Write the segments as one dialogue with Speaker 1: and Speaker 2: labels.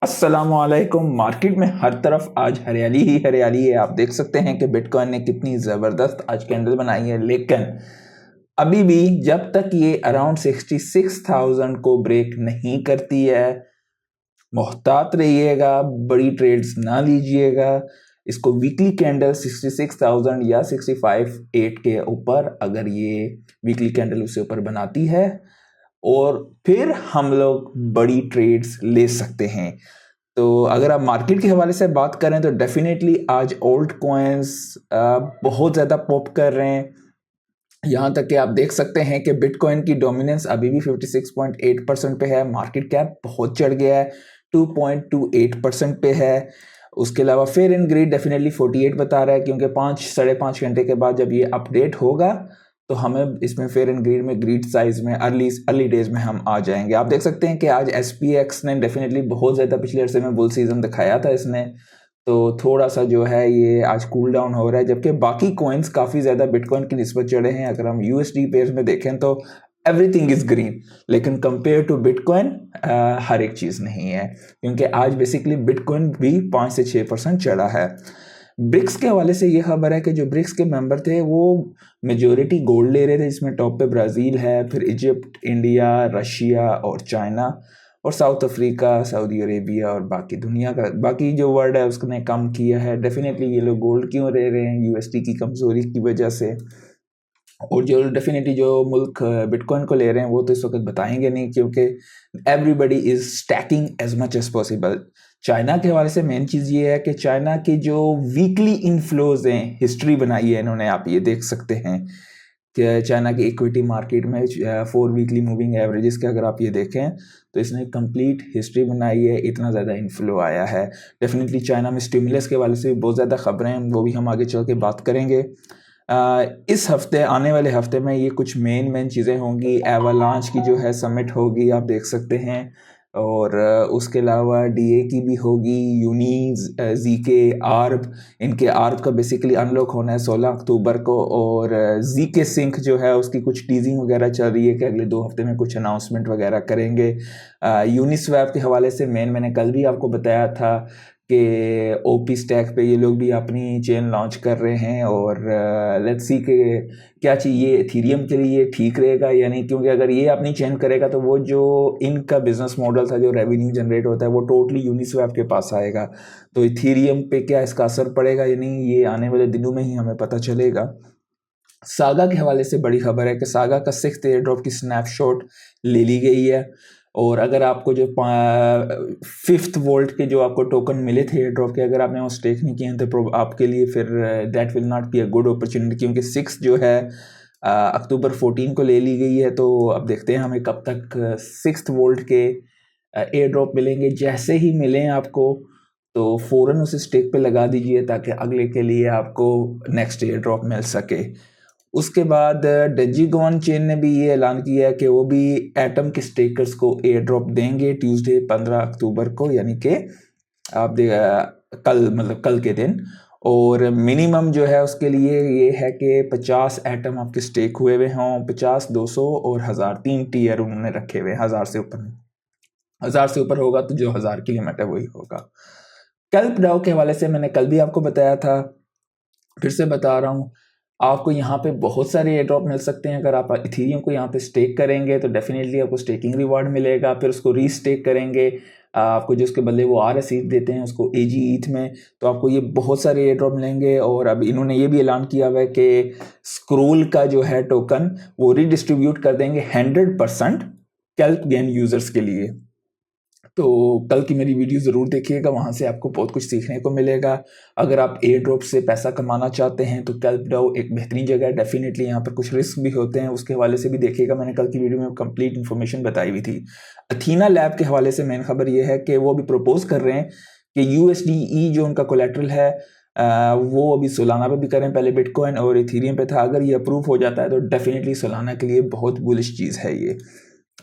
Speaker 1: अस्सलामुअलैकुम। मार्केट में हर तरफ आज हरियाली ही हरियाली है। आप देख सकते हैं कि बिटकॉइन ने कितनी ज़बरदस्त आज कैंडल बनाई है, लेकिन अभी भी जब तक ये अराउंड 66,000 को ब्रेक नहीं करती है, मोहतात रहिएगा, बड़ी ट्रेड्स ना लीजिएगा। इसको वीकली कैंडल 66,000 या 65,800 के ऊपर अगर ये वीकली कैंडल उससे ऊपर बनाती है और फिर हम लोग बड़ी ट्रेड्स ले सकते हैं। तो अगर आप मार्केट के हवाले से बात करें तो डेफिनेटली आज ओल्ड कॉइन्स बहुत ज़्यादा पॉप कर रहे हैं। यहाँ तक कि आप देख सकते हैं कि बिटकॉइन की डोमिनेंस अभी भी 56.8% पे है। मार्केट कैप बहुत चढ़ गया है, 2.28% पे है। उसके अलावा फेयर एंड ग्रीड डेफिनेटली 48 बता रहा है, क्योंकि 5-5.5 घंटे के बाद जब ये अपडेट होगा तो हमें इसमें फेयर एंड ग्रीड में ग्रीड साइज में अर्ली डेज में हम आ जाएंगे। आप देख सकते हैं कि आज SPX ने डेफिनेटली बहुत ज़्यादा पिछले अरसे में बुल सीजन दिखाया था इसने, तो थोड़ा सा जो है ये आज कूल डाउन हो रहा है, जबकि बाकी कॉइन्स काफ़ी ज़्यादा बिटकॉइन की निस्बत चढ़े हैं। अगर हम USD पेयर्स में देखें तो एवरीथिंग इज़ ग्रीन, लेकिन कंपेयर टू बिटकॉइन हर एक चीज़ नहीं है, क्योंकि आज बेसिकली बिटकॉइन भी 5 से 6% चढ़ा है। ब्रिक्स के हवाले से ये खबर है कि जो ब्रिक्स के मेंबर थे वो मेजोरिटी गोल्ड ले रहे थे, जिसमें टॉप पे ब्राज़ील है, फिर इजिप्ट, इंडिया, रशिया और चाइना, और साउथ अफ्रीका, सऊदी अरेबिया और बाकी दुनिया का बाकी जो वर्ल्ड है उसने कम किया है। डेफिनेटली ये लोग गोल्ड क्यों ले रहे हैं? USD की कमज़ोरी की वजह से। और जो डेफिनेटली जो मुल्क बिटकॉइन को ले रहे हैं वो तो इस वक्त बताएंगे नहीं, क्योंकि everybody is stacking as much as possible. China के हवाले से मेन चीज़ ये है कि चाइना की जो वीकली इनफ्लोज हैं, हिस्ट्री बनाई है इन्होंने, आप ये देख सकते हैं कि चाइना की इक्विटी मार्केट में 4 वीकली मूविंग एवरेजेस के अगर आप ये देखें तो इसने कंप्लीट हिस्ट्री बनाई है, इतना ज़्यादा इन्फ्लो आया है। डेफिनेटली चाइना में स्टिमुलस के हवाले से भी बहुत ज़्यादा खबरें हैं, वो भी हम आगे चल के बात करेंगे। इस हफ्ते, आने वाले हफ्ते में ये कुछ मेन चीज़ें होंगी। एवालांच की जो है समिट होगी, आप देख सकते हैं, और उसके अलावा DA की भी होगी, यूनीज, ZK, आर्ब। इनके आर्ब का बेसिकली अनलॉक होना है 16 अक्टूबर को, और ZK सिंक जो है उसकी कुछ टीजिंग वगैरह चल रही है कि अगले 2 हफ्ते में कुछ अनाउंसमेंट वगैरह करेंगे। यूनिस्वैप के हवाले से मैंने कल भी आपको बताया था कि OP स्टैक पे ये लोग भी अपनी चेन लॉन्च कर रहे हैं, और लेट्स सी कि क्या चाहिए इथीरियम के लिए ठीक रहेगा या नहीं, क्योंकि अगर ये अपनी चेन करेगा तो वो जो इनका बिजनेस मॉडल था, जो रेवेन्यू जनरेट होता है, वो टोटली यूनिस्वैप के पास आएगा। तो इथीरियम पे क्या इसका असर पड़ेगा या नहीं, ये आने वाले दिनों में ही हमें पता चलेगा। सागा के हवाले से बड़ी खबर है कि सागा का 6th एयर ड्रॉप की स्नैपशॉट ले ली गई है, और अगर आपको जो 5th वोल्ट के जो आपको टोकन मिले थे एयर ड्रॉप के, अगर आपने वो स्टेक नहीं किए हैं तो आपके लिए फिर that will not be a good opportunity, क्योंकि 6 जो है अक्टूबर 14 को ले ली गई है। तो अब देखते हैं हमें कब तक 6th वोल्ट के एयर ड्रॉप मिलेंगे। जैसे ही मिलें आपको तो फ़ौरन उसे स्टेक पे लगा दीजिए, ताकि अगले के लिए आपको नेक्स्ट एयर ड्रॉप मिल सके। उसके बाद डेजिगॉन चेन ने भी ये ऐलान किया है कि वो भी एटम के स्टेकर्स को एयर ड्रॉप देंगे ट्यूसडे 15 अक्टूबर को, यानी कि आप कल के दिन। और मिनिमम जो है उसके लिए ये है कि 50 एटम आपके स्टेक हुए हुए हों, 50, 200 और 1000, 3 टीयर उन्होंने रखे हुए हैं। 1000 से ऊपर होगा तो जो 1000 की लिमिट है वही होगा। कैल्प डाउ के हवाले से मैंने कल भी आपको बताया था, फिर से बता रहा हूँ, आपको यहाँ पे बहुत सारे एयर ड्रॉप मिल सकते हैं। अगर आप इथीरियम को यहाँ पे स्टेक करेंगे तो डेफिनेटली आपको स्टेकिंग रिवार्ड मिलेगा, फिर उसको रीस्टेक करेंगे, आपको जो उसके बदले वो RS ETH देते हैं उसको AG ETH में, तो आपको ये बहुत सारे एयर ड्रॉप मिलेंगे। और अब इन्होंने ये भी ऐलान किया हुआ है कि स्क्रोल का जो है टोकन वो रीडिस्ट्रीब्यूट कर देंगे 100% कैल्प गेम यूजर्स के लिए। तो कल की मेरी वीडियो ज़रूर देखिएगा, वहाँ से आपको बहुत कुछ सीखने को मिलेगा। अगर आप एयर ड्रॉप से पैसा कमाना चाहते हैं तो कैल्प डाउ एक बेहतरीन जगह है। डेफिनेटली यहाँ पर कुछ रिस्क भी होते हैं, उसके हवाले से भी देखिएगा, मैंने कल की वीडियो में कंप्लीट इन्फॉर्मेशन बताई हुई थी। अथीना लैब के हवाले से मेन खबर ये है कि वो अभी प्रपोज कर रहे हैं कि USDE जो उनका कोलेट्रल है वो अभी सोलाना पे भी करें। पहले बिटकॉइन और इथीरियम पे था, अगर ये अप्रूव हो जाता है तो डेफिनेटली सोलाना के लिए बहुत बुलिश चीज़ है ये।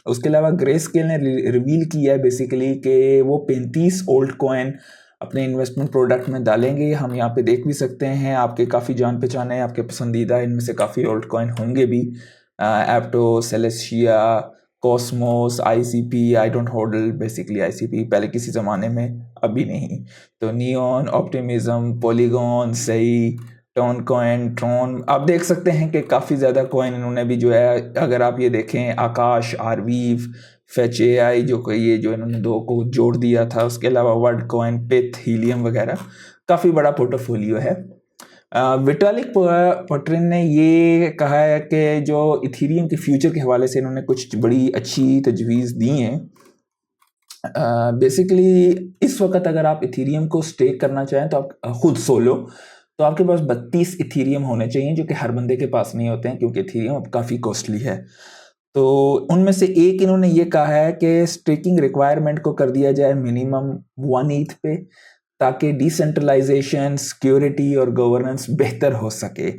Speaker 1: उसके अलावा ग्रेस्केल ने रिवील किया है बेसिकली कि वो 35 ओल्ड कॉइन अपने इन्वेस्टमेंट प्रोडक्ट में डालेंगे। हम यहाँ पे देख भी सकते हैं, आपके काफ़ी जान पहचान है, आपके पसंदीदा इनमें से काफ़ी ओल्ड कॉइन होंगे भी, Aptos, Celestia, Cosmos, ICP, I don't hold basically ICP, पहले किसी ज़माने में, अभी नहीं। तो नियॉन, ऑप्टिमिज्म, पॉलीगॉन, सही, टोन कॉइन, ट्रॉन, आप देख सकते हैं कि काफ़ी ज़्यादा कॉइन इन्होंने भी जो है, अगर आप ये देखें आकाश, आरवीव, फेच एआई, जो ये जो इन्होंने दो को जोड़ दिया था, उसके अलावा वर्ड कॉइन, पिथ, हीलियम वगैरह, काफ़ी बड़ा पोर्टफोलियो है। विटालिक पोट्रिन ने ये कहा है कि जो इथीरियम के फ्यूचर के हवाले से इन्होंने कुछ बड़ी अच्छी तजवीज़ दी हैं। बेसिकली इस वक्त अगर आप इथीरियम को स्टेक करना चाहें तो आप खुद सोलो, तो आपके पास 32 इथीरियम होने चाहिए, जो कि हर बंदे के पास नहीं होते हैं, क्योंकि इथीरियम अब काफ़ी कॉस्टली है। तो उनमें से एक इन्होंने ये कहा है कि स्टेकिंग रिक्वायरमेंट को कर दिया जाए मिनिमम 1 ETH पे, ताकि डिसेंट्रलाइजेशन, सिक्योरिटी और गवर्नेंस बेहतर हो सके,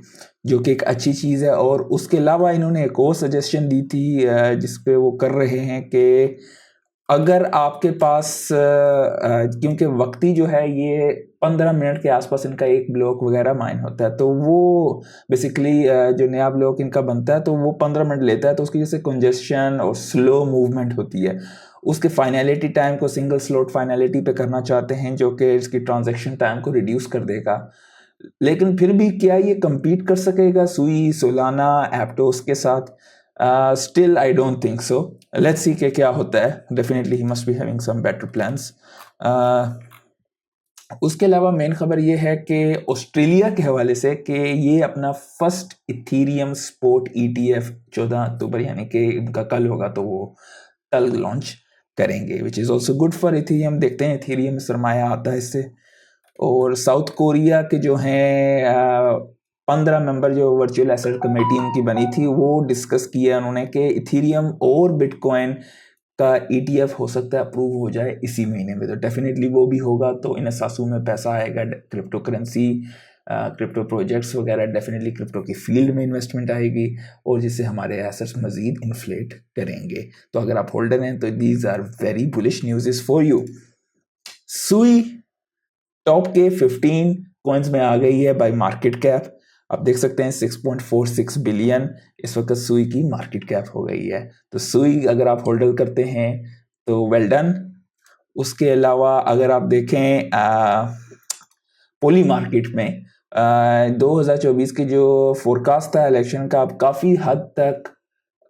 Speaker 1: जो कि एक अच्छी चीज़ है। और उसके अलावा इन्होंने एक और सजेशन दी थी जिस पे वो कर रहे हैं कि अगर आपके पास क्योंकि वक्ती जो है ये 15 मिनट के आसपास इनका एक ब्लॉक वगैरह माइन होता है, तो वो बेसिकली जो नया ब्लॉक इनका बनता है तो वो 15 मिनट लेता है, तो उसकी वजह से कंजेशन और स्लो मूवमेंट होती है। उसके फाइनलिटी टाइम को सिंगल स्लॉट फाइनलिटी पे करना चाहते हैं, जो कि इसकी ट्रांजैक्शन टाइम को रिड्यूस कर देगा। लेकिन फिर भी क्या ये compete कर सकेगा सुई, सोलाना, एप्टोस के साथ? Still I don't think so. Let's see कि क्या होता है। डेफिनेटली ही must be having some better plans. उसके अलावा मेन खबर ये है कि ऑस्ट्रेलिया के हवाले से कि ये अपना फर्स्ट इथीरियम स्पोर्ट ETF 14 अक्टूबर यानी कि इनका कल होगा, तो वो कल लॉन्च करेंगे, which is also good for Ethereum. देखते हैं इथीरियम में सरमाया आता है इससे। और साउथ कोरिया के जो हैं 15 मेंबर जो वर्चुअल एसेट कमेटी उनकी बनी थी, वो डिस्कस किया उन्होंने कि इथीरियम और बिटकॉइन का ETF हो सकता है अप्रूव हो जाए इसी महीने में। तो डेफिनेटली वो भी होगा, तो इन असासों में पैसा आएगा, क्रिप्टो करेंसी, क्रिप्टो प्रोजेक्ट्स वगैरह, डेफिनेटली क्रिप्टो की फील्ड में इन्वेस्टमेंट आएगी, और जिससे हमारे एसेट्स मजीद इन्फ्लेट करेंगे। तो अगर आप होल्डर हैं तो these are very bullish news for you. Sui top के 15 कॉइन्स में आ गई है बाय मार्केट कैप। आप देख सकते हैं 6.46 बिलियन इस वक्त सुई की मार्केट कैप हो गई है। तो सुई अगर आप होल्डर करते हैं तो वेल डन। उसके अलावा अगर आप देखें पोली मार्केट में 2024 की जो फोरकास्ट था इलेक्शन का, अब काफ़ी हद तक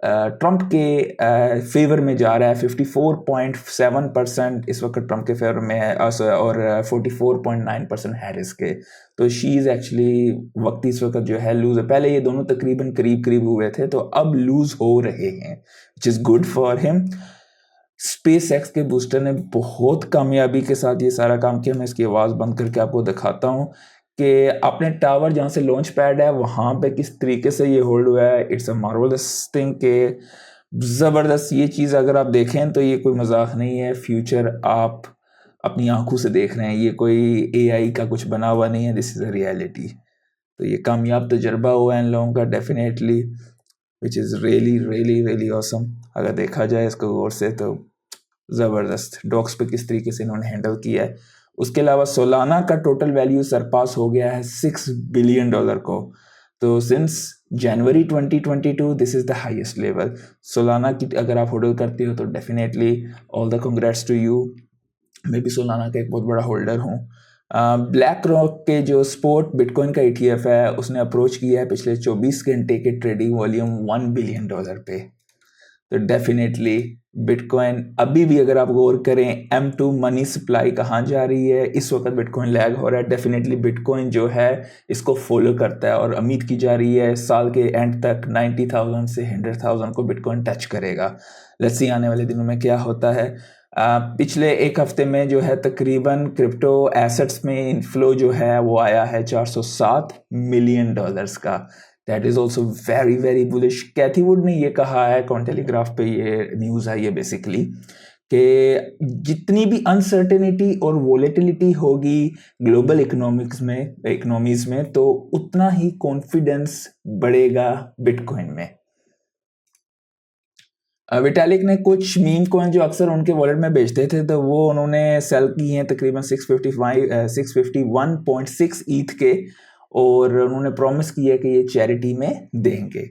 Speaker 1: ट्रंप के फेवर में जा रहा है। 54.7% इस वक्त ट्रंप के फेवर में है, और 44.9% हैरिस के। तो शी इज़ एक्चुअली वक्त इस वक्त जो है लूज है। पहले ये दोनों तकरीबन करीब करीब हुए थे, तो अब लूज हो रहे हैं, which is good for him. Space x के बूस्टर ने बहुत कामयाबी के साथ ये सारा काम किया। मैं इसकी आवाज़ बंद करके आपको दिखाता हूँ कि अपने टावर जहाँ से लॉन्च पैड है वहाँ पे किस तरीके से ये होल्ड हुआ है। इट्स अ मार्वलस थिंग के ज़बरदस्त ये चीज़ अगर आप देखें तो ये कोई मजाक नहीं है। फ्यूचर आप अपनी आंखों से देख रहे हैं, ये कोई AI का कुछ बना हुआ नहीं है, दिस इज़ अ रियलिटी। तो ये कामयाब तजर्बा हुआ है इन लोगों का definitely, which is really really really awesome. अगर देखा जाए इसको गौर से तो ज़बरदस्त डॉक्स पे किस तरीके से इन्होंने हैंडल किया है। उसके अलावा सोलाना का टोटल वैल्यू सरपास हो गया है $6 बिलियन को। तो since January 2022 this is the highest level. Solana की अगर आप होल्डर करते हो तो definitely all the congrats to you. मैं भी सोलाना का एक बहुत बड़ा होल्डर हूँ। ब्लैक रॉक के जो स्पोर्ट बिटकॉइन का ETF है उसने अप्रोच किया है पिछले 24 घंटे के ट्रेडिंग वॉल्यूम $1 बिलियन पे। तो डेफिनेटली बिटकॉइन अभी भी अगर आप गौर करें M2 मनी सप्लाई कहाँ जा रही है, इस वक्त बिटकॉइन लैग हो रहा है। डेफिनेटली बिटकॉइन जो है इसको फॉलो करता है, और उम्मीद की जा रही है साल के एंड तक 90,000 से 100,000 को बिटकॉइन टच करेगा। लेट्स सी आने वाले दिनों में क्या होता है। पिछले एक हफ्ते में जो है तकरीबन क्रिप्टो एसेट्स में इनफ्लो जो है वो आया है $407 मिलियन का। That is also very very bullish. Cathie Wood ने ये कहा है, कॉन्टेलीग्राफ पे ये न्यूज़ आई है बेसिकली, कि जितनी भी अनसर्टेनिटी और वोलेटिलिटी होगी ग्लोबल इकोनॉमीज़ में तो उतना ही कॉन्फिडेंस बढ़ेगा बिटकॉइन में। विटालिक ने कुछ मीम कॉइन जो अक्सर उनके वॉलेट में बेचते थे तो वो उन्होंने सेल की हैं तकरीबन 651.6 ETH के, और उन्होंने प्रॉमिस किया कि ये चैरिटी में देंगे।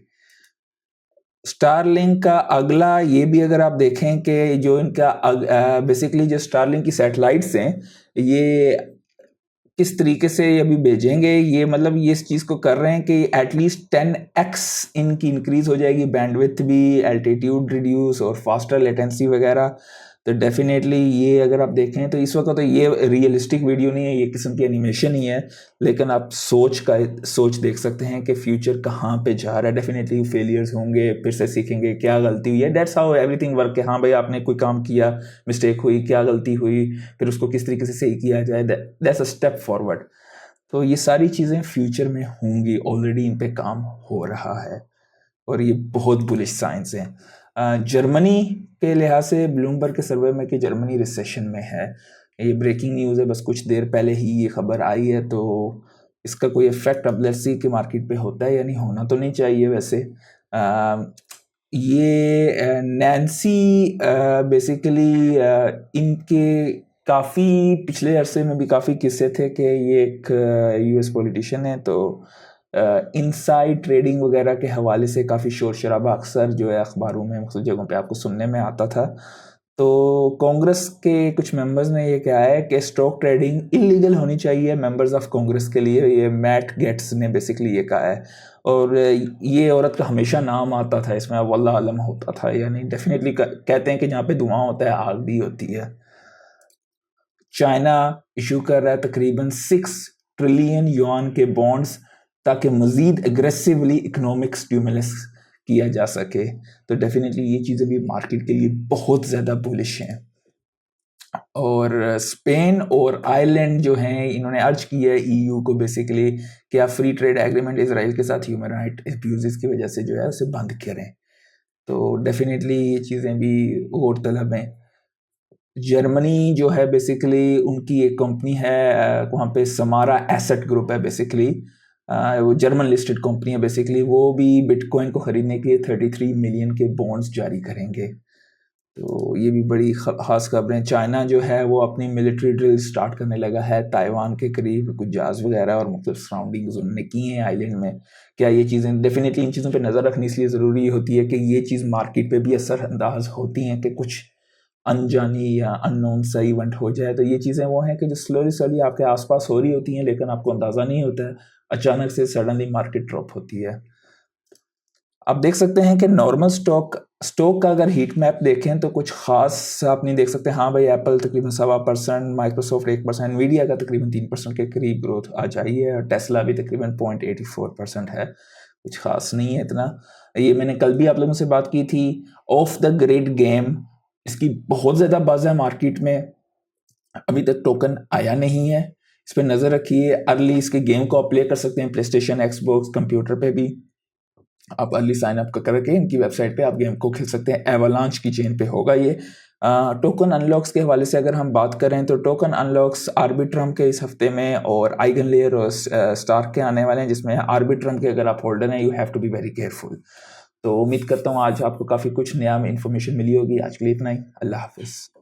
Speaker 1: स्टारलिंक का अगला ये भी अगर आप देखें कि जो इनका बेसिकली जो स्टारलिंक की सैटेलाइट्स हैं ये किस तरीके से अभी भेजेंगे, ये मतलब ये इस चीज़ को कर रहे हैं कि एटलीस्ट 10x इनकी इंक्रीज हो जाएगी, बैंडविड्थ भी, एल्टीट्यूड रिड्यूस और फास्टर लेटेंसी वगैरह। तो डेफिनेटली ये अगर आप देखें तो इस वक्त तो ये रियलिस्टिक वीडियो नहीं है, ये किस्म की एनिमेशन ही है, लेकिन आप सोच देख सकते हैं कि फ्यूचर कहाँ पे जा रहा है। डेफिनेटली फेलियर्स होंगे, फिर से सीखेंगे क्या गलती हुई है, दैट्स हाउ एवरीथिंग वर्क। कि हाँ भाई आपने कोई काम किया, मिस्टेक हुई, क्या गलती हुई, फिर उसको किस तरीके से सही किया जाए, दैट्स अ स्टेप फॉरवर्ड। तो ये सारी चीज़ें फ्यूचर में होंगी, ऑलरेडी इन पे काम हो रहा है और ये बहुत बुलिश साइंस है। जर्मनी के लिहाज से ब्लूमबर्ग के सर्वे में कि जर्मनी रिसेशन में है, ये ब्रेकिंग न्यूज़ है, बस कुछ देर पहले ही ये खबर आई है। तो इसका कोई इफेक्ट अब लेट्स सी कि मार्केट पे होता है या नहीं, होना तो नहीं चाहिए वैसे। ये नैन्सी बेसिकली इनके काफ़ी पिछले अरसे में भी काफ़ी किस्से थे कि ये एक यूएस पॉलिटिशियन है, तो इनसाइड ट्रेडिंग वगैरह के हवाले से काफ़ी शोर शराबा अक्सर जो है अखबारों में मुख्तलिफ जगहों पे आपको सुनने में आता था। तो कांग्रेस के कुछ मेंबर्स ने ये कहा है कि स्टॉक ट्रेडिंग इलीगल होनी चाहिए मेंबर्स ऑफ कांग्रेस के लिए, ये मैट गेट्स ने बेसिकली ये कहा है। और ये औरत का हमेशा नाम आता था इसमें, वल्लाह आलम होता था, यानी डेफिनेटली कहते हैं कि जहाँ पे धुआं होता है आग भी होती है। चाइना इशू कर रहा है तकरीबन 6 ट्रिलियन युआन के बॉन्ड्स ताकि मज़ीद एग्रेसिवली इकोनॉमिक स्टिमुलस किया जा सके। तो डेफिनेटली ये चीज़ें भी मार्केट के लिए बहुत ज़्यादा बुलिश हैं। और स्पेन और आयरलैंड जो हैं इन्होंने अर्ज किया है ईयू को बेसिकली कि आप फ्री ट्रेड एग्रीमेंट इसराइल के साथ ह्यूमन राइट अब्यूज़ की वजह से जो है उसे बंद करें। तो डेफिनेटली ये चीज़ें भी गौर तलब हैं। जर्मनी जो है बेसिकली उनकी एक कंपनी है, वहाँ पे समारा एसेट ग्रुप है बेसिकली, वो जर्मन लिस्टेड कंपनी है बेसिकली, वो भी बिटकॉइन को ख़रीदने के लिए 33 मिलियन के बॉन्ड्स जारी करेंगे। तो ये भी बड़ी ख़ास खबरें। चाइना जो है वो अपनी मिलिट्री ड्रिल स्टार्ट करने लगा है ताइवान के करीब, कुछ जहाज़ वगैरह और मुख्तलिफ सराउंडिंग्स उन्होंने की हैं आइलैंड में। क्या ये चीज़ें डेफिनेटली इन चीज़ों पर नज़र रखनी इसलिए ज़रूरी होती है कि ये चीज़ मार्केट पर भी असरअंदाज होती हैं कि कुछ अनजानी या अननोन सा इवेंट हो जाए। तो ये चीज़ें वो हैं कि जो स्लोली आपके आसपास हो रही होती हैं लेकिन आपको अंदाज़ा नहीं होता है, अचानक से सडनली मार्केट ड्रॉप होती है। आप देख सकते हैं कि नॉर्मल स्टॉक का अगर हीट मैप देखें तो कुछ खास आप नहीं देख सकते। हाँ भाई एप्पल तकरीबन 1.25%, माइक्रोसॉफ्ट 1%, मीडिया का तकरीबन 3% के करीब ग्रोथ आ जाई है और टेस्ला भी तकरीबन 0.84% है, कुछ खास नहीं है इतना। ये मैंने कल भी आप लोगों से बात की थी, ऑफ द ग्रिड गेम इसकी बहुत ज़्यादा बज़ है मार्केट में, अभी तक टोकन आया नहीं है, इस पर नज़र रखिए। अर्ली इसके गेम को आप प्ले कर सकते हैं प्ले स्टेशन, एक्सबॉक्स, कंप्यूटर पे भी आप अर्ली साइन अप करके इनकी वेबसाइट पे आप गेम को खेल सकते हैं। एवलांच की चेन पे होगा ये। टोकन अनलॉक्स के हवाले से अगर हम बात करें तो टोकन अनलॉक्स आर्बिट्रम के इस हफ्ते में और आइगन लेयर और स्टार्क के आने वाले हैं, जिसमें आर्बिट्रम के अगर आप होल्डर हैं you have to be very careful. तो उम्मीद करता हूँ आज आपको काफ़ी कुछ नया इन्फॉर्मेशन मिली होगी। आज के लिए इतना ही, अल्लाह हाफिज़।